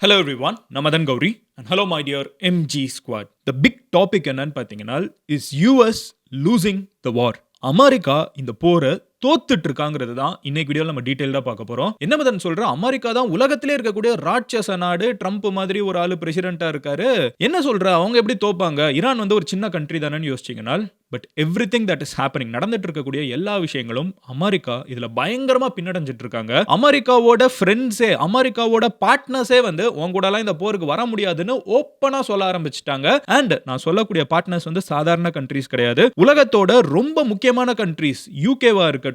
Hello everyone, Namadan Gauri and hello my dear MG squad. The big topic என்னன்னு பார்த்தீங்கன்னா is US losing the war. America இந்த போரை தோத்துட்டு இருக்காங்கிறது தான் இன்னைக்கு வீடியோவில் நம்ம டீட்டெயிலாக பார்க்க போகிறோம். என்ன மதன் சொல்கிறேன், அமெரிக்கா தான் உலகத்திலே இருக்கக்கூடிய ராட்சச நாடு. ட்ரம்ப் மாதிரி ஒரு ஆளு பிரசிடென்ட்டாக இருக்காரு. என்ன சொல்கிற, அவங்க எப்படி தோப்பாங்க? ஈரான் வந்து ஒரு சின்ன கண்ட்ரி தானேன்னு யோசிச்சிங்கன்னா, but everything that is happening, நடந்துட்டு இருக்கக்கூடிய எல்லா விஷயங்களும் அமெரிக்கா இதில் பயங்கரமாக பின்னடைஞ்சிட்டு இருக்காங்க. அமெரிக்காவோட ஃப்ரெண்ட்ஸே, அமெரிக்காவோட பார்ட்னர்ஸே வந்து உங்க கூடலாம் இந்த போருக்கு வர முடியாதுன்னு ஓப்பனாக சொல்ல ஆரம்பிச்சிட்டாங்க. அண்ட் நான் சொல்லக்கூடிய பார்ட்னர்ஸ் வந்து சாதாரண கண்ட்ரிஸ் கிடையாது. உலகத்தோட ரொம்ப முக்கியமான கண்ட்ரிஸ், யூகேவா இருக்கட்டும்,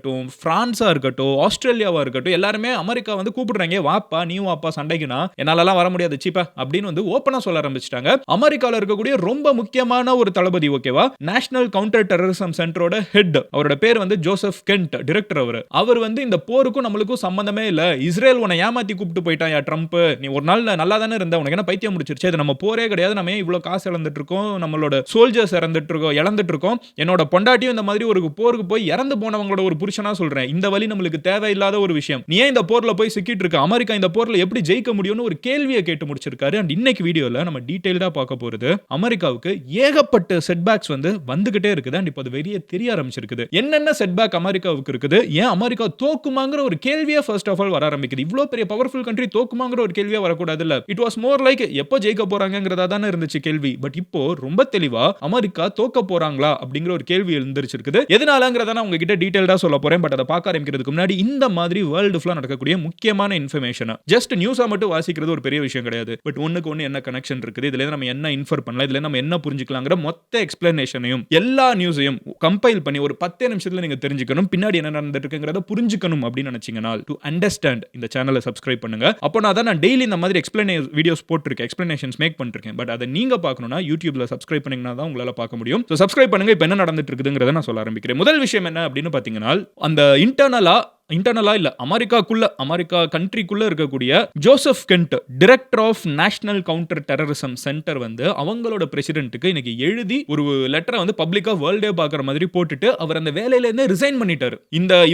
பிரான்ஸா இருக்கட்டும், ஆஸ்திரேலியாவா இருக்கட்டும், எல்லாருமே அமெரிக்கா வந்து கூப்பிடுறாங்க, வாப்பா நீ வாப்பா சண்டைக்குனா, என்னாலலாம் வர முடியாது சீப்பா அப்படின்னு வந்து ஓப்பனா சொல்ல ஆரம்பிச்சிட்டாங்க. அமெரிக்கால இருக்கக்கூடிய ரொம்ப முக்கியமான ஒரு தளபதி, ஓகேவா, நேஷனல் கவுண்டர் டெரரிசம் சென்டரோட ஹெட், அவரோட பேர் வந்து ஜோசப் கென்ட், டைரக்டர். அவர் வந்து இந்த போருக்கும் நம்மளுக்கும் சம்பந்தமே இல்ல, இஸ்ரேல் உன்னை ஏமாத்தி கூப்பிட்டு போயிட்டான் யா ட்ரம்ப், நீ ஒரு நாள் நல்லா தானே இருந்த, உனக்கு என்ன பைத்தியம் முடிச்சிருச்சு, இது நம்ம போரே கிடையாது, நம்ம இவ்வளவு காசு இழந்துட்டு இருக்கோம், நம்மளோட சோல்ஜர்ஸ் இழந்துட்டு இருக்கோம், என்னோட பொண்டாட்டியும் இந்த மாதிரி ஒரு போருக்கு போய் இறந்து போனவங்களோட ஒரு புருஷனா சொல்றேன், இந்த வழி நம்மளுக்கு தேவையில்லாத ஒரு விஷயம், நீ ஏன் இந்த போர்ல போய் சிக்கிட்டு இருக்க, அமெரிக்கா இந்த போர்ல எப்படி ஜெயிக்க முடியும்னு ஒரு கேள்வியை கேட்டு முடிச்சிருக்காரு. அண்ட் இன்னைக்கு வீடியோல நம்ம டீடைல்டா பார்க்க போறது, அமெரிக்காவுக்கு ஏகப்பட்ட செட்பேக்ஸ் வந்து வந்துகிட்டே இருக்குது. அண்ட் இப்போ அது வெளியே தெரிய ஆரம்பிச்சிருக்குது, என்னென்ன செட்பேக் அமெரிக்காவுக்கு இருக்குது, ஏன் அமெரிக்கா தோக்குமாங்கிற ஒரு கேள்வியே ஃபர்ஸ்ட் ஆஃப் ஆல் வர ஆரம்பிக்குது. இவ்வளவு பெரிய பவர்ஃபுல் கண்ட்ரி தோக்குமாங்கிற ஒரு கேள்வியே வரக்கூடாது இல்ல. இட் வாஸ் மோர் லைக் எப்போ ஜெயிக்க போறாங்கிறதா தானே இருந்துச்சு கேள்வி. பட் இப்போ ரொம்ப தெளிவா அமெரிக்கா தோக்க போறாங்களா அப்படிங்கிற ஒரு கேள்வி எழுந்திருச்சிருக்குது. எதனாலங்கிறத நான் உங்ககிட்ட டீடைல்டா சொல்ல போறேன். பட் அதை பார்க்க ஆரம்பிக்கிறதுக்கு முன்னாடி இந்த மாதிரி வேர்ல்டு ஃபுல்லா நடக்கக்கூடிய முக்கியமான இன்ஃபர்மேஷன் ஜஸ்ட் நியூஸா மட்டும் வாசிக்கிறது ஒரு பெரிய விஷயம் கிடையாது. பட் ஒண்ணுக்கு ஒண்ணு என்ன கனெக்ஷன் இருக்குது, இதுல நம்ம என்ன இன்ஃபர் பண்ணலாம், இதுல நம்ம என்ன புரிஞ்சுக்கலாங்கிற மொத்த எக்ஸ்பிளனேஷனையும் எல்லா நியூஸையும் கம்பைல் பண்ணி ஒரு 10 நிமிஷத்துல நீங்க தெரிஞ்சுக்கணும், பின்னாடி என்ன நடந்துட்டு இருக்குங்கிறத புரிஞ்சுக்கணும் அப்படின்னு நினைச்சீங்கன்னா டு அண்டர்ஸ்டாண்ட் இந்த சேனலை சப்ஸ்கிரைப் பண்ணுங்க. அப்போ நான் டெய்லி இந்த மாதிரி வீடியோஸ் போட்டுருக்கேன், எக்ஸ்பிளனேஷன்ஸ் மேக் பண்ணிருக்கேன். பட் அதை நீங்க பார்க்கணும்னா யூடியூப்ல சப்ஸ்கிரைப் பண்ணீங்கன்னா தான் உங்களால பார்க்க முடியும். ஸோ சப்ஸ்கிரைப் பண்ணுங்க. இப்போ என்ன நடந்துட்டு இருக்குதுங்கிறத நான் சொல்ல ஆரம்பிக்கிறேன். முதல் விஷயம் என்ன அப்படின்னு பாத்தீங்கன்னா, அந்த இன்டர்னலா இல்ல, அமெரிக்கா கண்ட்ரிக்குள்ள இருக்கக்கூடிய Joseph Kent, director of national counter terrorism centre வந்து அவங்களோட பிரசிடென்ட்க்கு இன்னைக்கு எழுதி ஒரு லெட்டரை வந்து பப்ளிக்கா வேர்ல்டே பார்க்குற மாதிரி போட்டுட்டு அவர் அந்த வேலையில இருந்து ரிசைன் பண்ணிட்டாரு.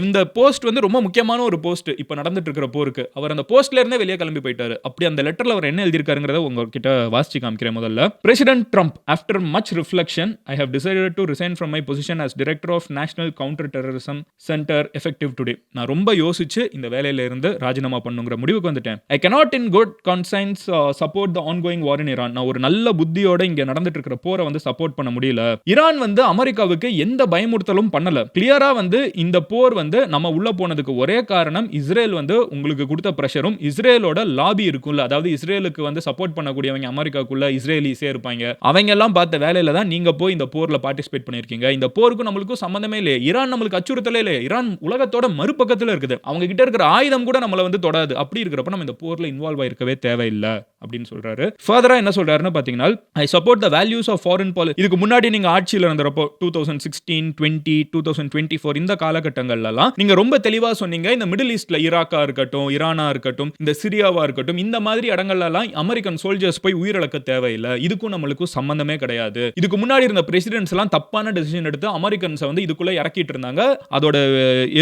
இந்த போஸ்ட் வந்து ரொம்ப முக்கியமான ஒரு போஸ்ட் இப்போ நடந்துட்டு இருக்கிற போருக்கு. அவர் அந்த போஸ்ட்ல இருந்தே வெளியே கிளம்பி போயிட்டாரு. அப்படி அந்த லெட்டர்ல அவர் என்ன எழுதியிருக்காருங்கிறத உங்ககிட்ட வாசிச்சு காமிக்கிறேன். முதல்ல, president Trump, after much reflection I have decided to resign from my position as director of national counter terrorism centre effective today. நான் ரொம்ப யோசிச்சு இந்த வேலையில இருந்து ராஜினாமா பண்ணுங்கிற முடிவுக்கு வந்துட்டேன். ஐ cannot in good conscience support the ongoing war in Iran. நான் ஒரு நல்ல புத்தியோட இங்க நடந்துட்டு இருக்கிற போரை வந்து சப்போர்ட் பண்ண முடியல. ஈரான் வந்து அமெரிக்காவுக்கு எந்த பயமுறுத்தலும் பண்ணல. கிளியரா வந்து இந்த போர் வந்து நம்ம உள்ள போனதுக்கு ஒரே காரணம் இஸ்ரேல் வந்து உங்களுக்கு கொடுத்த பிரஷரும், இஸ்ரேலோட லாபி இருக்கும்ல, அதாவது இஸ்ரேலுக்கு வந்து சப்போர்ட் பண்ணக்கூடியவங்க அமெரிக்காக்குள்ள இஸ்ரேலிஸே இருப்பாங்க, அவங்க எல்லாம் பார்த்த வேலையில தான் நீங்க போய் இந்த போர்ல பார்ட்டிசிபேட் பண்ணிருக்கீங்க. இந்த போருக்கும் நம்மளுக்கும் சம்பந்தமே இல்லை. ஈரான் நம்மளுக்கு அச்சுறுத்தலே இல்லை. ஈரான் உலகத்தோட மறுபக்கத்துல இருக்குது, அவங்க கிட்ட இருக்கிற ஆயுதம் கூட நம்மள வந்து தொடாது. அப்படி இருக்கிறப்ப நம்ம இந்த போர்ல இன்வால்வ் ஆயிருக்கவே தேவையில்லை அப்படின்னு சொல்றாரு. ஃபர்தரா என்ன சொல்றாருன்னு பாத்தீங்கன்னா, I support the values of foreign policy. இதுக்கு முன்னாடி நீங்க ஆட்சியில் இருந்தப்போ 2016, 20, 2024 இந்த காலகட்டங்கள்லாம் நீங்க ரொம்ப தெளிவா சொன்னீங்க, இந்த மிடில் ஈஸ்ட்ல ஈராக்கா இருக்கட்டும், ஈரானா இருக்கட்டும், இந்த சிரியாவா இருக்கட்டும், இந்த மாதிரி இடங்கள்லாம் அமெரிக்கன் சோல்ஜர்ஸ் போய் உயிரிழக்க தேவையில்லை, இதுக்கும் நம்மளுக்கும் சம்பந்தமே கிடையாது. இதுக்கு முன்னாடி இருந்த பிரசிடென்ட்ஸ் எல்லாம் தப்பான டெசிஷன் எடுத்து அமெரிக்கன்ஸ் வந்து இதுக்குள்ள இறக்கிட்டு இருந்தாங்க. அதோட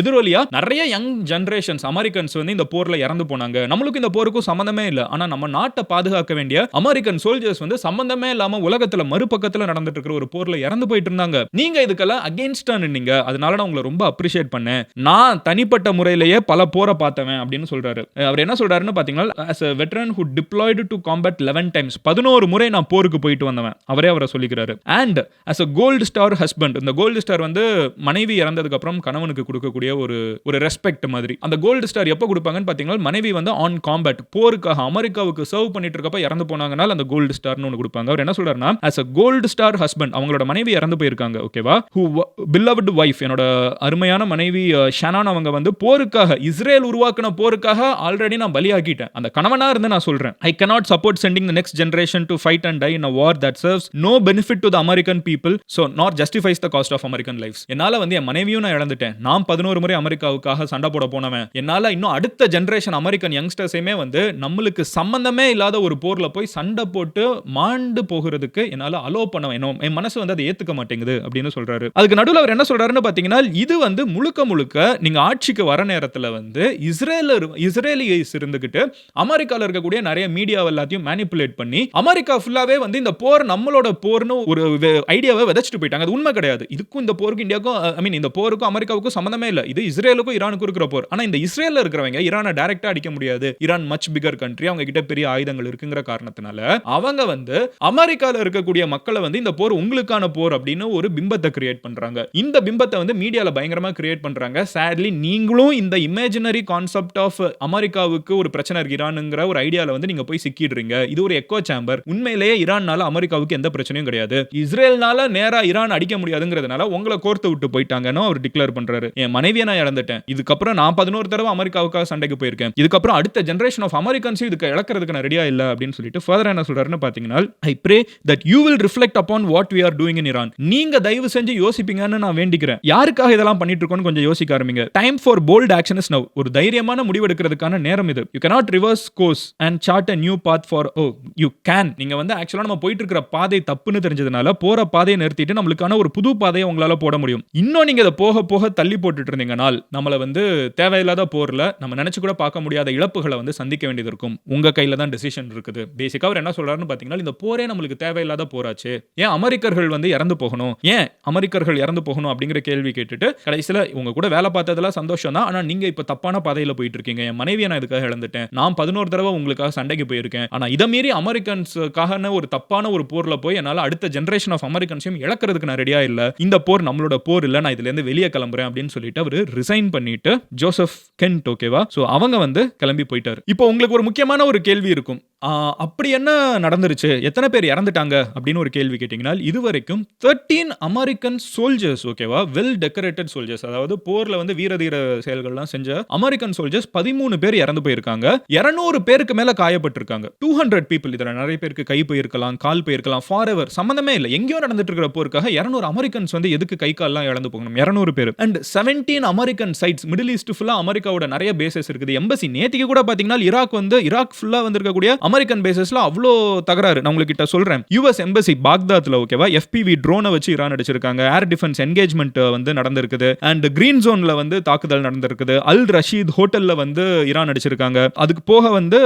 எதிரொலியா நிறைய யங் ஜெனரேஷன்ஸ் அமெரிக்கன்ஸ் வந்து இந்த போர்ல இறந்து போனாங்க. நம்மளுக்கு இந்த போருக்கும் சம்பந்தமே இல்லை, ஆனா நம்ம நாட்டை பாதுகாக்க வேண்டிய அமெரிக்கன் சோல்ஜர்ஸ் வந்து சம்பந்தமே இல்லாம உலகத்துல மறுபக்கத்துல நடந்துட்டு இருக்கிற ஒரு போர்ல இறந்து போயிட்டு இருந்தாங்க. நீங்க இதுக்கெல்லாம் அகைன்ஸ்டா நின்னீங்க, அதனால நான் உங்களை ரொம்ப அப்ரிஷியேட் பண்ணேன். நான் தனிப்பட்ட முறையிலேயே பல போரை பார்த்தவன் அப்படின்னு சொல்றாரு. அவர் என்ன சொல்றாருன்னு பாத்தீங்கன்னா, as a veteran who deployed to combat 11 times, 11 முறை நான் போருக்கு போயிட்டு வந்தவன், அவரை சொல்லிக்கிறாரு. and as a gold star husband, இந்த கோல்டு ஸ்டார் வந்து மனைவி இறந்ததுக்கு அப்புறம் கணவனுக்கு கொடுக்கக்கூடிய ஒரு ரெஸ்பெக்ட் மாதிரி. அந்த கோல்டு ஸ்டார் எப்போ கொடுப்பாங்கன்னு பாத்தீங்கன்னா, மனைவி வந்து ஆன் காம்பேட், போருக்காக அமெரிக்காவுக்கு சர்வ் பண்ணிட்டு இருக்கப்ப இறந்து போனாங்கனால அந்த கோல்டு ஸ்டார்னு ஒன்று கொடுப்பாங்க. அவர் என்ன சொல்றாருன்னா, as a gold star husband, அவங்களோட மனைவி இறந்து போயிருக்காங்க, ஓகேவா, who beloved wife, என்னோட அருமையான மனைவி ஷனான், அவங்க வந்து போருக்காக, இஸ்ரேல் உருவாக்கின போருக்காக ஆல்ரெடி நான் பலியாக்கிட்டேன். அந்த கணவனா இருந்து நான் சொல்றேன், I cannot support sending the next generation to fight and die in a war that serves no benefit to the American people, so nor justifies the cost of American lives. என்னால வந்து என் மனைவியும் நான் இழந்துட்டேன், நான் 11 முறை அமெரிக்காவுக்காக அமெரிக்காவுக்காக சண்டை போட போனவன், என்னால இன்னும் அடுத்த ஜெனரேஷன் அமெரிக்கன் யங்ஸ்டர்ஸையுமே வந்து நம்மளுக்கு சம்பந்தமே இல்லாத ஒரு போர்ல போய் சண்டை போட்டு மாண்டு போகிறதுக்கு என்னால அலோ பண்ண வேணும், என் மனசு வந்து அதை ஏத்துக்க மாட்டேங்குது அப்படின்னு சொல்றாரு. அதுக்கு நடுவில் அவர் என்ன சொல்றாருன்னு பாத்தீங்கன்னா, இது வந்து முழுக்க முழுக்க நீங்க ஆட்சிக்கு வர நேரத்துல வந்து இஸ்ரேலியஸ் இருந்துகிட்டு அமெரிக்கால இருக்கக்கூடிய நிறைய மீடியா எல்லாத்தையும் மேனிபுலேட் பண்ணி அமெரிக்கா ஃபுல்லாவே வந்து இந்த போர் நம்மளோட போர்னு ஒரு ஐடியாவை விதைச்சிட்டு போயிட்டாங்க. அது உண்மை கிடையாது. இதுக்கும் இந்த போருக்கு இந்தியாவுக்கும் ஐ மீன் இந்த போருக்கும் அமெரிக்காவுக்கும் சம்பந்தமே இல்லை. இது இஸ்ரேலுக்கும் ஈரானுக்கும் இருக்கிற போர். ஆனா இந்த இஸ்ரேல்ல இருக்கிறவங்க ஈரானை டைரக்டா அடிக்க முடியாது, ஈரான் மச் பிகர் கண்ட்ரி, அவங்க கிட்ட பெரிய ஆயுதங்கள் இருக்குங்கிற காரணத்தினால அவங்க வந்து அமெரிக்கால இருக்கக்கூடிய மக்களை வந்து இந்த போர் உங்களுக்கான போர் அப்படின்னு ஒரு பிம்பத்தை கிரியேட் பண்றாங்க. இந்த பிம்பத்தை வந்து மீடியால பயங்கரமா கிரியேட் பண்றாங்க. சேட்லி நீங்களும் இந்த இமேஜினரி கான்செப்ட் ஆஃப் அமெரிக்காவுக்கு ஒரு பிரச்சனை இருக்கு ஈரானுங்கிற ஒரு ஐடியால வந்து நீங்க போய் சிக்கிடுறீங்க. இது ஒரு எக்கோ சேம்பர். உண்மையிலேயே ஈரான்னால அமெரிக்காவுக்கு எந்த பிரச்சனையும் கிடையாது. இஸ்ரேல்னால நேரா ஈரான் அடிக்க முடியாதுங்கிறதுனால உங்களை கோர்த்து விட்டு போயிட்டாங்கன்னு அவர் டிக்ளேர் பண்றாரு. என் மனைவியை நான் இழந்துட்டேன், இதுக்கப்புறம் நான் 11 தடவை அமெரிக்காவுக்காக சண்டைக்கு போயிருக்கேன், இதுக்கப்புறம் அடுத்த ஜெனரேஷன் ஆஃப் அமெரிக்கன்ஸ் இதுக்கு இழக்கிறதுக்கு நான் ரெடியா இல்ல அப்படின்னு சொல்லிட்டு ஃபர்தர் என்ன சொல்றாருன்னு பாத்தீங்கன்னா, I pray that you will reflect upon what we are doing in Iran. நீங்க தயவு செஞ்சு யோசிப்பீங்கன்னு நான் வேண்டிக்கிறேன். யாருக்காக இதெல்லாம் பண்ணிட்டு இருக்கோம்னு கொஞ்சம் யோசிக்க ஆரம்பிங்க. Time for bold action is now. ஒரு தைரியமான முடிவு எடுக்கிறதுக்கான நேரம் இது. You cannot reverse course and chart a new path for you can. நீங்க வந்து ஆக்சுவலா நம்ம போயிட்டு இருக்கிற பாதை தப்புன்னு தெரிஞ்சதுனால போற பாதையை நிறுத்திட்டு நம்மளுக்கான ஒரு புது பாதையை உங்களால போட முடியும். இன்னும் நீங்க இதை போக போக தள்ளி போட்டுட்டு இருந்தீங்கனால் நம்மள வந்து தேவையில்லாத போர்ல நம்ம நினைச்சு கூட பார்க்க முடியாத இழப்புகளை வந்து சந்திக்க வேண்டியது இருக்கும். உங்க கையில தான் டிசிஷன் இருக்குது. பேசிக்கா அவர் என்ன சொல்றாருன்னு பாத்தீங்கன்னா, இந்த போரே நம்மளுக்கு தேவையில்லாத போராச்சு, ஏன் அமெரிக்கர்கள் வந்து இறந்து போகணும், ஏன் அமெரிக்கர்கள் இறந்து போகணும் அப்படிங்கிற கேள்வி கேட்டுட்டு கடைசியில உங்க கூட வேலை பார்த்ததெல்லாம் சந்தோஷம் தான், ஆனா நீங்க இப்ப தப்பான பாதையில போயிட்டு இருக்கீங்க, என் மனைவியை நான் இதுக்காக இழந்துட்டேன், நான் 11 தடவை உங்களுக்காக சண்டைக்கு போயிருக்கேன், ஆனா இதை மீறி அமெரிக்கன்ஸுக்காக ஒரு தப்பான ஒரு போர்ல போய் என்னால அடுத்த ஜெனரேஷன் ஆஃப் அமெரிக்கன்ஸையும் இழக்கிறதுக்கு நான் ரெடியா இல்ல, இந்த போர் நம்மளோட போர் இல்ல, நான் இதுல இருந்து வெளியே கிளம்புறேன் அப்படின்னு சொல்லிட்டு அவர் ரிசைன் பண்ணிட்டு ஜோசப் கென்ட் ஓகேவா, சோ அவங்க வந்து கிளம்பி போயிட்டாரு. இப்போ உங்களுக்கு ஒரு முக்கியமான ஒரு கேள்வி இருக்கும், அப்படி என்ன நடந்துருச்சு, எத்தனை பேர் இறந்துட்டாங்க அப்படின்னு ஒரு கேள்வி கேட்டீங்கன்னா, இதுவரைக்கும் 13 அமெரிக்கன் சோல்ஜர்ஸ் ஓகேவா, வெல் டெக்கரேட்டட் சோல்ஜர்ஸ், அதாவது போர்ல வந்து வீரதீர செயல்கள்லாம் செஞ்ச அமெரிக்கன் சோல்ஜர்ஸ் 13 பேர் இறந்து போயிருக்காங்க, 200 பேருக்கு மேல காயப்பட்டிருக்காங்க, 200 பீப்புள், இதுல நிறைய பேருக்கு கை போயிருக்கலாம், கால் போயிருக்கலாம், ஃபார் எவர் சம்பந்தமே இல்லை, எங்கேயோ நடந்துட்டு இருக்கிற போருக்காக 200 அமெரிக்கன்ஸ் வந்து எதுக்கு கை கால்லாம் இழந்து போகணும், 200 பேர். And 17 American sites, Middle East ஃபுல்லா அமெரிக்காவோட நிறைய பேசஸ் இருக்குது, எம்பசி. நேத்திக்கு கூட பாத்தீங்கன்னா இராக் ஃபுல்லா வந்திருக்கக்கூடிய அமெரிக்கன் பேசஸ்ல அவ்வளோ தகராறு. நான் உங்களுக்கு சொல்றேன், யுஎஸ் எம்பசி பாக்தாத்ல ஓகேவா FPV ட்ரோனை வச்சு ஈரான் அடிச்சிருக்காங்க, ஏர் டிஃபென்ஸ் என்கேஜ்மெண்ட் வந்து நடந்திருக்குது, அண்ட் கிரீன் ஜோன்ல வந்து தாக்குதல் நடந்திருக்குது, அல் ரஷீத் ஹோட்டல்ல வந்து ஈரான் அடிச்சிருக்காங்க, அதுக்கு போக வந்து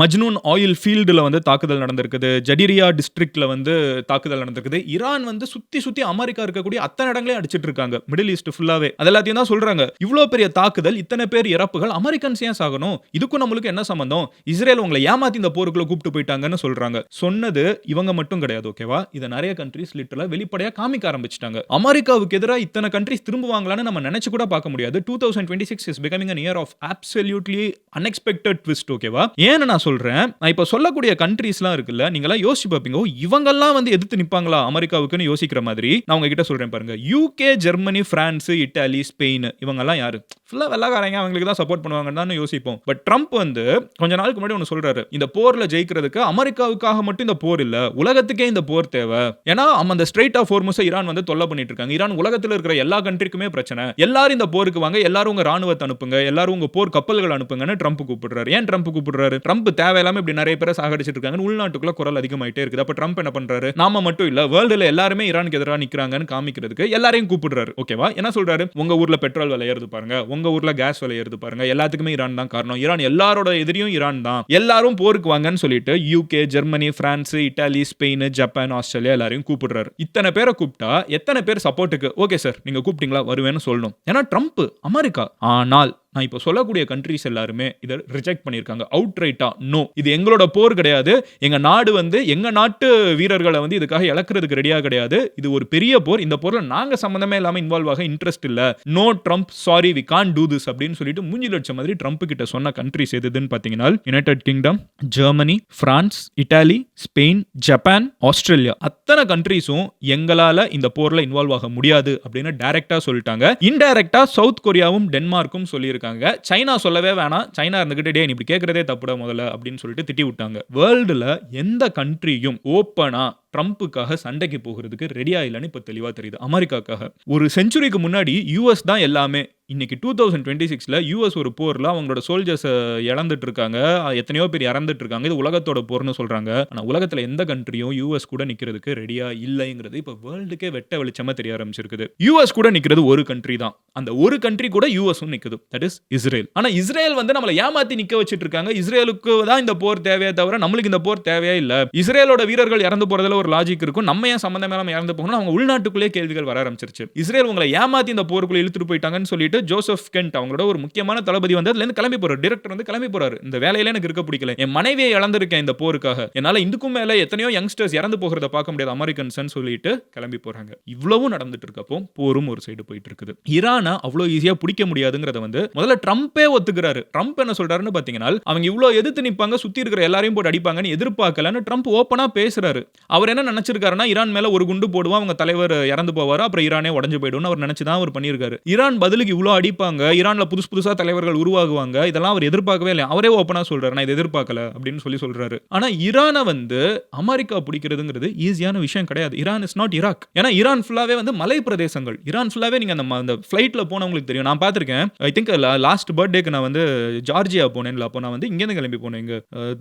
மஜ்னூன் ஆயில் ஃபீல்டுல வந்து தாக்குதல் நடந்திருக்குது, ஜடிரியா டிஸ்ட்ரிக்ட்ல வந்து தாக்குதல் நடந்திருக்குது. ஈரான் வந்து சுத்தி சுத்தி அமெரிக்கா இருக்கக்கூடிய அத்தனை இடங்களையும் அடிச்சிட்டு இருக்காங்க, மிடில் ஈஸ்ட் ஃபுல்லாவே. அதெல்லாத்தையும் தான் சொல்றாங்க, இவ்வளவு பெரிய தாக்குதல், இத்தனை பேர் இறப்புகள், அமெரிக்கன்ஸ் ஏன் சாகணும், இதுக்கும் நம்மளுக்கு என்ன சம்பந்தம், இஸ்ரேல் உங்களை ஏமாத்தி இந்த போருக்குள்ள கூப்பிட்டு போயிட்டாங்கன்னு சொல்றாங்க. சொன்னது இவங்க மட்டும் கிடையாது ஓகேவா, இத நிறைய கண்ட்ரீஸ் லிட்டரலா வெளிப்படையா காமிக்க ஆரம்பிச்சிட்டாங்க. அமெரிக்காவுக்கு எதிராக இத்தனை கண்ட்ரீஸ் திரும்புவாங்களான்னு நம்ம நினைச்சு கூட பார்க்க முடியாது. 2026 is becoming an year of absolutely unexpected twist ஓகேவா. ஏன்னு நான் சொல்றேன், நான் இப்ப சொல்லக்கூடிய கண்ட்ரீஸ்லாம் இருக்குல்ல, நீங்கலாம் யோசிச்சு பார்ப்பீங்க, இவங்கெல்லாம் வந்து எதிர்த்து நிப்பாங்களா அமெரிக்காவுக்குன்னு யோசிக்கிற மாதிரி. நான் உங்ககிட்ட சொல்றேன் பாருங்க, UK, Germany, France, Italy, Spain, இவங்கெல்லாம் யாரு, ஃபுல்லா வெள்ளக்காரங்க, அவங்களுக்கு தான் சப்போர்ட் பண்ணுவாங்கன்னு யோசிப்போம். பட் ட்ரம்ப் வந்து கொஞ்ச நாளுக்கு முன்னாடி ஒன்னு சொல்றாரு, இந்த போர்ல ஜெயிக்கிறதுக்கு அமெரிக்காவுக்காக மட்டும் இந்த போர் இல்ல, உலகத்துக்கே இந்த போர் தேவை. ஏன்னா அந்த ஸ்ட்ரெய்ட் ஆஃப் ஹோர்முஸை ஈரான் வந்து தொல்லை பண்ணிட்டு இருக்காங்க. ஈரான் உலகத்தில் இருக்கிற எல்லா கண்ட்ரிக்குமே பிரச்சனை. எல்லாரும் இந்த போருக்கு வாங்க, எல்லாரும் உங்க ராணுவத்தை அனுப்புங்க, எல்லாரும் உங்க போர் கப்பல்கள் அனுப்புங்கன்னு ட்ரம்ப் கூப்பிடுறாரு. ஏன் ட்ரம்ப் கூப்பிடுறாரு? ட்ரம்ப் தேவையில்லாம இப்படி நிறைய பேரை சாகடிச்சிட்டு இருக்காங்க, உள்நாட்டுக்குள்ள குரல் அதிகமாயிட்டே இருக்குது. அப்ப ட்ரம்ப் என்ன பண்றாரு, நாம மட்டும் இல்ல வேர்ல்டுல எல்லாருமே ஈரானுக்கு எதிராக நிக்கிறாங்கன்னு காமிக்கிறதுக்கு எல்லாரையும் கூப்பிடுறாரு ஓகேவா. என்ன சொல்றாரு, உங்க ஊர்ல பெட்ரோல் விலை ஏறுது பாருங்க, உங்க ஊர்ல கேஸ் விலை ஏறுது பாருங்க, எல்லாத்துக்குமே ஈரான் தான் காரணம், ஈரான் எல்லாரோட எதிரியும் ஈரான் தான், எல்லாரும் போருக்கு வாங்கன்னு சொல்லிட்டு UK, Germany, France, Italy, Spain, Japan, Australia எல்லாரையும் கூப்பிடுறாரு. இத்தனை பேரை கூப்பிட்டா எத்தனை பேர் சப்போர்ட்டுக்கு ஓகே சார் நீங்க கூப்பிட்டீங்களா வருவேன்னு சொல்லணும். ஏன்னா ட்ரம்ப் அமெரிக்கா. ஆனால் நான் இப்போ சொல்லக்கூடிய கண்ட்ரீஸ் எல்லாருமே இதை ரிஜெக்ட் பண்ணியிருக்காங்க அவுட் ரைட்டா. நோ, இது எங்களோட போர் கிடையாது, எங்க நாடு வந்து எங்க நாட்டு வீரர்களை வந்து இதுக்காக இழக்கிறதுக்கு ரெடியா கிடையாது, இது ஒரு பெரிய போர், இந்த போர்ல நாங்க சம்பந்தமே இல்லாம இன்வால்வ் ஆக இன்ட்ரெஸ்ட் இல்ல, no Trump sorry we can't do this அப்படின்னு சொல்லிட்டு மூஞ்சி லட்சம் மாதிரி ட்ரம்ப் கிட்ட சொன்ன கண்ட்ரீஸ் எதுன்னு பாத்தீங்கன்னா, United kingdom, Germany, France, Italy, Spain, Japan, Australia, அத்தனை கண்ட்ரீஸும் எங்களால இந்த போர்ல இன்வால்வ் ஆக முடியாது அப்படின்னு டைரக்டா சொல்லிட்டாங்க. இன்டைரக்டா சவுத் கொரியாவும் டென்மார்க்கும் சொல்லியிருக்காங்க. சைனா சொல்லவே வேணாம், சைனா இருந்துகிட்டு டே இப்படி கேட்கறதே தப்புடா முதல்ல அப்படின்னு சொல்லிட்டு திட்டி விட்டாங்க. வேர்ல்டுல எந்த கண்ட்ரியும் ஓப்பனா ட்ரம்ப்புக்காக சண்டைக்கு போகிறதுக்கு ரெடியா இல்லைன்னு இப்ப தெளிவா தெரியுது. அமெரிக்காக்காக ஒரு செஞ்சுரிக்கு முன்னாடி US தான் எல்லாமே, இன்னைக்கு 2026ல யுஎஸ் ஒரு போர்ல அவங்களோட சோல்ஜர்ஸ் இழந்துட்டு இருக்காங்க. எத்தனையோ பேர் இறந்துட்டு இருக்காங்க. இது உலகத்தோட போர்னு சொல்றாங்க. ஆனா உலகத்துல எந்த கண்ட்ரியும் யுஎஸ் கூட நிக்கிறதுக்கு ரெடியா இல்லைங்கிறது இப்ப வேர்ல்டுக்கே வெட்ட வெளிச்சமா தெரிய ஆரம்பிச்சிருக்குது. யுஎஸ் கூட நிக்கிறது ஒரு கண்ட்ரி தான். அந்த ஒரு கண்ட்ரி கூட யுஎஸும் நிக்குது. That is Israel. ஆனா இஸ்ரேல் வந்து நம்மள ஏமாத்தி நிக்க வச்சிட்டு இருக்காங்க. இஸ்ரேலுக்கு தான் இந்த போர் தேவையே தவிர நம்மளுக்கு இந்த போர் தேவையே இல்ல. இஸ்ரேலோட வீரர்கள் இறந்து போறதுல ஒரு லாஜிக் இருக்கும். நம்ம ஏன் சம்பந்தமே இல்லாம இறந்து போகணும்? அவங்க உள்நாட்டுக்குள்ளே கேள்விகள் வர ஆரம்பிச்சிருச்சு. இஸ்ரேல் உங்களை ஏமாத்தி இந்த போருக்குள்ள இழுத்துட்டு போயிட்டாங்கன்னு சொல்லிட்டு ஜோசப் கென்ட் அவங்களோட ஒரு முக்கியமான தளபதி வந்து அதுல இருந்து கிளம்பி போறாரு. டைரக்டர் வந்து கிளம்பி போறாரு. இந்த வேலையில எனக்கு இருக்க பிடிக்கல. என் மனைவியை இழந்திருக்கேன் இந்த போருக்காக. என்னால இதுக்கும் மேல எத்தனையோ யங்ஸ்டர்ஸ் இறந்து போகிறத பார்க்க முடியாது அமெரிக்கன்ஸ்னு சொல்லிட்டு கிளம்பி போறாங்க. இவ்வளவும் நடந்துட்டு இருக்கப்போ போரும் ஒரு சைடு போயிட்டு இருக்குது. ஈரானை அவ்வளவு ஈஸியா பிடிக்க முடியாதுங்கறத வந்து முதல்ல ட்ரம்பே ஒத்துக்கிறாரு. ட்ரம்ப் என்ன சொல்றாருன்னு பாத்தீங்கன்னா அவங்க இவ்வளவு எதிர்த்து நிப்பாங்க, சுத்தி இருக்கிற எல்லாரையும் போட்டு அடிப்பாங்கன்னு எதிர்பார்க்கலன்னு ட்ரம்ப் ஓப்பனா பேசுறாரு. அவர் என்ன நினைச்சிருக்காருன்னா ஈரான் மேல ஒரு குண்டு போடுவான், அவங்க தலைவர் இறந்து போவாரு, அப்புறம் ஈரானே உடைஞ்சு போயிடும் அவர் நினைச்சுதான் அவர் பண்ணியிருக்காரு. ஈரான் பதிலுக்கு இவ்வளவு அடிப்பாங்க, ஈரான்ல புதுசா தலைவர்கள் உருவாகுவாங்க, இதெல்லாம் அவர் எதிர்பார்க்கவே இல்லை. அவரே ஓப்பனா சொல்றாரு நான் இதை எதிர்பார்க்கல அப்படின்னு சொல்றாரு. ஆனா ஈரானை வந்து அமெரிக்கா பிடிக்கிறதுங்கிறது ஈஸியான விஷயம் கிடையாது. Iran is not Iraq. ஏன்னா ஈரான் ஃபுல்லாவே வந்து மலை பிரதேசங்கள். ஈரான் ஃபுல்லாவே நீங்க அந்த ஃபிளைட்ல போனவங்களுக்கு தெரியும். நான் பார்த்திருக்கேன். ஐ திங்க் லாஸ்ட் பர்த்டேக்கு நான் வந்து ஜார்ஜியா போனேன்ல. அப்போ நான் வந்து இங்க இருந்து கிளம்பி போனேன். இங்க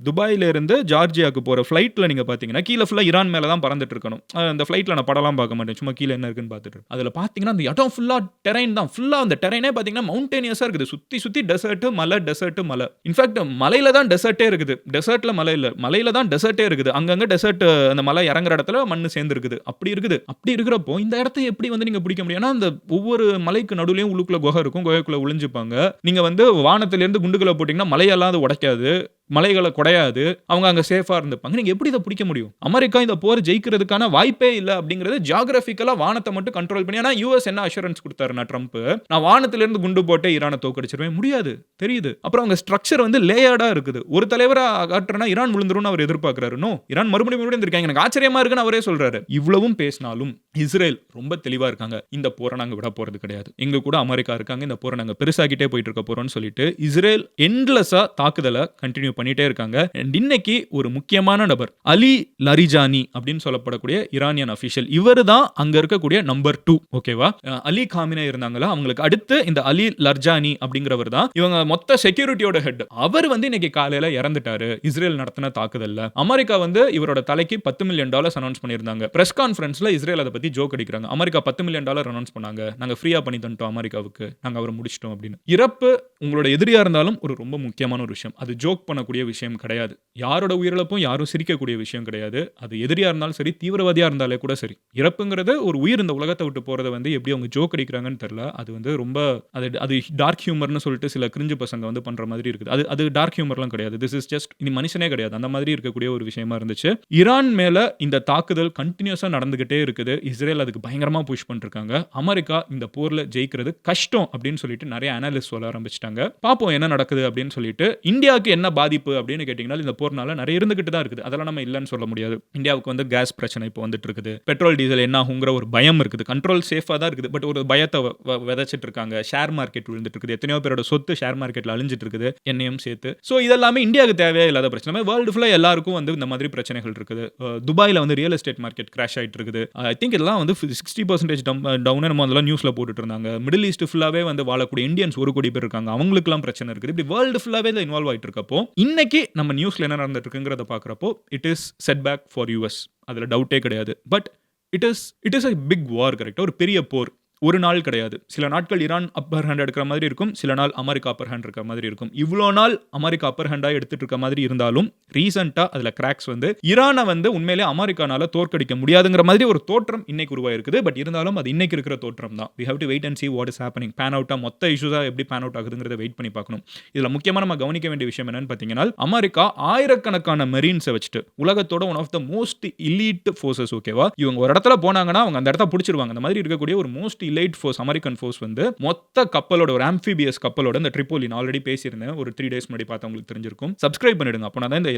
துபாயில இருந்து ஜார்ஜியாக்கு போற ஃபிளைட்ல நீங்க பாத்தீங்கன்னா கீழ ஃபுல்லா ஈரான் மேல தான் பறந்துட்டு இருக்கணும். அந்த ஃபிளைட்ல நான் படம்லாம் பார்க்க மாட்டேன். சும்மா கீழ என்ன இருக்குன்னு பார்த்துட்டு. அதுல பாத்தீங்கன்னா அந்த இடம் ஃபுல்லா டெரைன் தான். ஃபுல்லா அந்த டெரைனே பாத்தீங்கன்னா மவுண்டேனியஸா இருக்குது. சுத்தி டெசர்ட் மலை. இன்ஃபேக்ட் மலையில தான் டெசர்ட்டே இருக்குது. டெசர்ட்ல மலை இல்ல. மலையில தான் டெசர்ட்டே இருக்குது. அங்கங்க டெசர்ட் அந்த மலை இறங்குற இடத்துல மண்ணு சேர்ந்து இருக்குது. அப்படி இருக்குது. அப்படி இருக்கிறப்போ இந்த இடத்தை எப்படி வந்து நீங்க பிடிக்க முடியும்? அந்த ஒவ்வொரு மலைக்கு நடுவுலயும் உள்ளுக்குள்ள குகை இருக்கும். குகைக்குள்ள ஒளிஞ்சுப்பாங்க. நீங்க வந்து வானத்துல இருந்து குண்டுகளை போட்டீங்கன்னா மலையெல்லாம் அது உடைக்காது, மலைகளை குடையாது. அவங்க அங்க சேஃபா இருந்துப்பாங்க. நீங்க எப்படி இதை பிடிக்க முடியும்? அமெரிக்கா இந்த போர் ஜெயிக்கிறதுக்கான வாய்ப்பே இல்ல அப்படிங்கிறது ஜியோகிராபிக்கலா வானத்தை மட்டும் கண்ட்ரோல் பண்ணி. ஆனா யூஎஸ் என்ன அஷூரன்ஸ் கொடுத்தாருன்னா ட்ரம்ப், நான் வானத்துல இருந்து குண்டு போட்டு ஈரானை தோக்கடிச்சிருவேன். முடியாது, தெரியுது. அப்புறம் அவங்க ஸ்ட்ரக்சர் வந்து லேயர்டா இருக்குது. ஒரு தலைவரா காட்டுறனா ஈரான் விழுந்துரும் அவர் எதிர்பார்க்கிறாரு. நோ, ஈரான் மறுபடியும் இருக்காங்க. எனக்கு ஆச்சரியமா இருக்குன்னு அவரே சொல்றாரு. இவ்வளவும் பேசினாலும் இஸ்ரேல் ரொம்ப தெளிவா இருக்காங்க. இந்த போரை நாங்க விட போறது கிடையாது. எங்க கூட அமெரிக்கா இருக்காங்க. இந்த போரை நாங்க பெருசாக்கிட்டே போயிட்டு இருக்க போறோம்னு சொல்லிட்டு இஸ்ரேல் எண்ட்லெஸ்ஸா தாக்குதலை கண்டினியூ பண்ணிட்டே இருக்காங்க. இன்னைக்கு ஒரு முக்கியமான நபர் அலி லரிஜானி அப்படின்னு சொல்லப்படக்கூடிய ஈரானியன் அபிஷியல். இவர் தான் அங்க இருக்கக்கூடிய நம்பர் 2. ஓகேவா? அலி காமினே இருந்தாங்களா, அவங்களுக்கு அடுத்து இந்த அலி லர்ஜானி அப்படிங்கிறவர் தான் இவங்க மொத்த செக்யூரிட்டியோட ஹெட். அவர் வந்து இன்னைக்கு காலையில இறந்துட்டாரு இஸ்ரேல் நடத்தின தாக்குதல்ல. அமெரிக்கா வந்து இவரோட தலைக்கு $10 மில்லியன் அனௌன்ஸ் பண்ணியிருந்தாங்க. பிரஸ் கான்ஃபரன்ஸ்ல இஸ்ரேல் அதை பத்தி ஜோக் அடிக்கிறாங்க. அமெரிக்கா $10 மில்லியன் அனௌன்ஸ் பண்ணாங்க, நாங்க ஃப்ரீயா பண்ணி தந்துட்டோம் அமெரிக்காவுக்கு, நாங்க அவரை முடிச்சிட்டோம் அப்படின்னு. இறப்பு உங்களோட எதிரியா இருந்தாலும் ஒரு ரொம்ப முக்கியமான ஒரு விஷயம். அது ஜோக் பண்ணக்கூடிய விஷயம் கிடையாது. யாரோட உயிரிழப்பும் யாரும் சிரிக்கக்கூடிய விஷயம் கிடையாது. அது எதிரியா இருந்தாலும் சரி, தீவிரவாதியா இருந்தாலே கூட சரி. இறப்புங்கிறது ஒரு உயிர் இந்த உலகத்தை விட்டு போறதை வந்து எப்படி அவங்க ஜோக் அடிக்கிறாங்கன்னு தெரியல. அது வந்து ரொம்ப அது டார்க் ஹியூமர்னு சொல்லிட்டு சில கிரிஞ்சு பசங்க வந்து பண்ற மாதிரி இருக்குது. அது டார்க் ஹியூமர்லாம் கிடையாது. திஸ் இஸ் ஜஸ்ட் இனி மனுஷனே கிடையாது. அந்த மாதிரி இருக்கக்கூடிய ஒரு விஷயமா இருந்துச்சு. ஈரான் மேல இந்த தாக்குதல் கண்டினியூஸா நடந்துகிட்டே இருக்குது. இஸ்ரேல் அதுக்கு பயங்கரமா புஷ் பண்ணிருக்காங்க. அமெரிக்கா இந்த போர்ல ஜெயிக்கிறது கஷ்டம் அப்படின்னு சொல்லிட்டு நிறைய அனாலிஸ்ட் சொல்ல ஆரம்பிச்சிட்டாங்க. பாப்போம் என்ன நடக்குது அப்படின்னு சொல்லிட்டு. இந்தியாவுக்கு என்ன பாதிப்பு அப்படின்னு கேட்டீங்கன்னா இந்த போர்னால நிறைய இருந்துகிட்டு தான் இருக்குது. அதெல்லாம் நம்ம இல்லைன்னு சொல்ல முடியாது. இந்தியாவுக்கு வந்து கேஸ் பிரச்சனை இப்போ வந்துட்டு இருக்குது. பெட்ரோல் டீசல் என்ன ஆகுங்கிற ஒரு பயம் இருக்குது. கண்ட்ரோல் சேஃபா தான் இருக்குது. பட் ஒரு பயத்தை விதைச்சிட்டு இருக்காங்க. ஷேர் மார்க்கெட் விழுந்துட்டு இருக்குது. எத்தனையோ பேரோட சொத்து ஷேர் மார்க்கெட்ல அழிஞ்சிட்டு இருக்குது, என்னையும் சேர்த்து. ஸோ இதெல்லாமே இந்தியாவுக்கு தேவையே இல்லாத பிரச்சனை. வேர்ல்டு ஃபுல்லா எல்லாருக்கும் வந்து இந்த மாதிரி பிரச்சனைகள் இருக்குது. துபாயில வந்து ரியல் எஸ்டேட் மார்க்கெட் கிராஷ் ஆயிட்டு இருக்குது. ஐ திங்க் இதெல்லாம் வந்து 60% டவுன் நம்ம நியூஸ்ல போட்டுட்டு இருந்தாங்க. மிடில் ஈஸ்ட் ஃபுல்லாவே வந்து வாழக்கூடிய இந்தியன்ஸ் 1 கோடி பேர் இருக்காங்க. அவங்களுக்குலாம் பிரச்சனை இருக்குது. இப்படி வேர்ல்டு ஃபுல்லாவே இன்வால்வ் ஆயிட்டு இருக்கப்போ இன்னைக்கு நம்ம நியூஸ்ல என்ன நடந்துட்டு இருக்குங்கிறத பார்க்குறப்போ it is set back for US. அதில் டவுட்டே கிடையாது. But it is a big war. கரெக்டாக ஒரு பெரிய போர். ஒரு நாள் கிடையாது. சில நாட்கள் ஈரான் அப்பர் ஹேண்ட் எடுக்கிற மாதிரி இருக்கும், சில நாள் அமெரிக்கா அப்பர் ஹேண்ட் இருக்கிற மாதிரி இருக்கும். இவ்வளோ நாள் அமெரிக்கா அப்பர் ஹேண்டாக எடுத்துட்டு இருக்க மாதிரி இருந்தாலும் ரீசெண்டாக அதில் கிராக்ஸ் வந்து ஈரானை வந்து உண்மையிலே அமெரிக்கானால தோற்கடிக்க முடியாதுங்கிற மாதிரி ஒரு தோற்றம் இன்னைக்கு உருவாயிருக்குது. பட் இருந்தாலும் அது இன்னைக்கு இருக்கிற தோற்றம் தான். We have to wait and see what is happening. பேன் அவுட்டாக மொத்த இஷ்யூஸாக எப்படி பேன் அவுட் ஆகுதுங்கிறத வெயிட் பண்ணி பார்க்கணும். இதில் முக்கியமாக நம்ம கவனிக்க வேண்டிய விஷயம் என்னன்னு பார்த்தீங்கன்னா அமெரிக்கா ஆயிரக்கணக்கான மெரீன்ஸை வச்சுட்டு உலகத்தோட one of the most elite forces. ஓகேவா? இவங்க ஒரு இடத்துல போனாங்கன்னா அவங்க அந்த இடத்த பிடிச்சிருவாங்க. அந்த மாதிரி இருக்கக்கூடிய ஒரு most elite force American force வந்து மொத்த கப்பலோட ஒரு ஆம்பிபியஸ் கப்பலோட இந்த ட்ரிபோலி நான் ஆல்ரெடி பேசியிருந்தேன். ஒரு 3 days முன்னாடி பார்த்தா உங்களுக்கு தெரிஞ்சிருக்கும். சப்ஸ்கிரைப் பண்ணிடுங்க. அப்போ நான் இந்த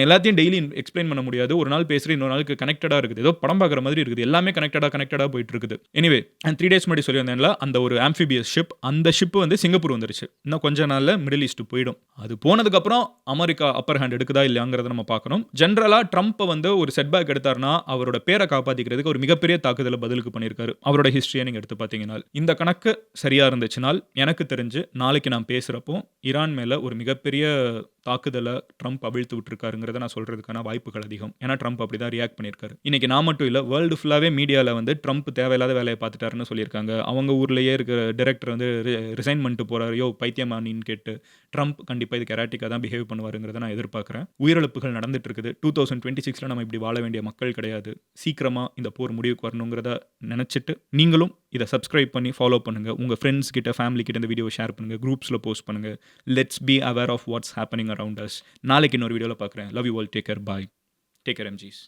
எல்லாத்தையும் டெய்லி எக்ஸ்பிளைன் பண்ண முடியாது. ஒரு நாள் பேசுகிறேன், இன்னொரு நாளுக்கு கனெக்டடா இருக்குது. ஏதோ படம் பார்க்குற மாதிரி இருக்குது. எல்லாமே கனெக்டடா போயிட்டு இருக்குது. எனிவே 3 days முன்னாடி சொல்லியிருந்தேன்ல அந்த ஒரு ஆம்பிபியஸ் ஷிப், அந்த ஷிப் வந்து சிங்கப்பூர் வந்துருச்சு. இன்னும் கொஞ்ச நாள்ல மிடில் ஈஸ்ட் போயிடும். அது போனதுக்கு அப்புறம் அமெரிக்கா அப்பர் ஹேண்ட் எடுக்குதா இல்லையாங்கிறத நம்ம பார்க்கணும். ஜென்ரலா ட்ரம்ப் வந்து ஒரு செட்பேக் எடுத்தாருன்னா அவரோட பேரை காப்பாத்திக்கிறதுக்கு ஒரு மிகப்பெரிய தாக்குதலை பதிலுக்கு பண்ணியிருக்காரு. அவரோட ஹிஸ்டரியை நீங்க நீங்கள் எடுத்து பார்த்தீங்கன்னா இந்த கணக்கு சரியாக இருந்துச்சுனால் எனக்கு தெரிஞ்சு நாளைக்கு நான் பேசுகிறப்போ ஈரான் மேலே ஒரு மிகப்பெரிய தாக்குதலை ட்ரம்ப் அவிழ்த்து விட்டுருக்காருங்கிறத நான் சொல்கிறதுக்கான வாய்ப்புகள் அதிகம். ஏன்னா ட்ரம்ப் அப்படி தான் ரியாக்ட் பண்ணியிருக்காரு. இன்றைக்கி நான் மட்டும் இல்லை, வேர்ல்டு ஃபுல்லாகவே மீடியாவில் வந்து ட்ரம்ப் தேவையில்லாத வேலையை பார்த்துட்டாருன்னு சொல்லியிருக்காங்க. அவங்க ஊர்லேயே இருக்கிற டைரக்டர் வந்து ரிசைன் பண்ணிட்டு போகிறாரு, யோ பைத்தியமானின்னு கேட்டு. ட்ரம்ப் கண்டிப்பாக இதுக்கு எராட்டிக்காக தான் பிஹேவ் பண்ணுவாருங்கிறத நான் எதிர்பார்க்குறேன். உயிரிழப்புகள் நடந்துட்டு இருக்குது. 2026 நம்ம இப்படி வாழ வேண்டிய மக்கள் கிடையாது. சீக்கிரமாக இந்த போர் முடிவுக்கு வரணுங்கிறத நினச்சிட்டு நீங்களும் இதை சப்ஸ்கிரைப் பண்ணி ஃபாலோ பண்ணுங்கள். உங்கள் ஃப்ரெண்ட்ஸ் கிட்ட, ஃபேமிலி கிட்ட இந்த வீடியோ ஷேர் பண்ணுங்கள், குரூப்ஸில் போஸ்ட் பண்ணுங்கள். Let's be aware of what's happening around us. நாளைக்கு இன்னொரு வீடியோவில் பார்க்குறேன். Love you all. Take care. Bye. Take care எம்ஜிஸ்.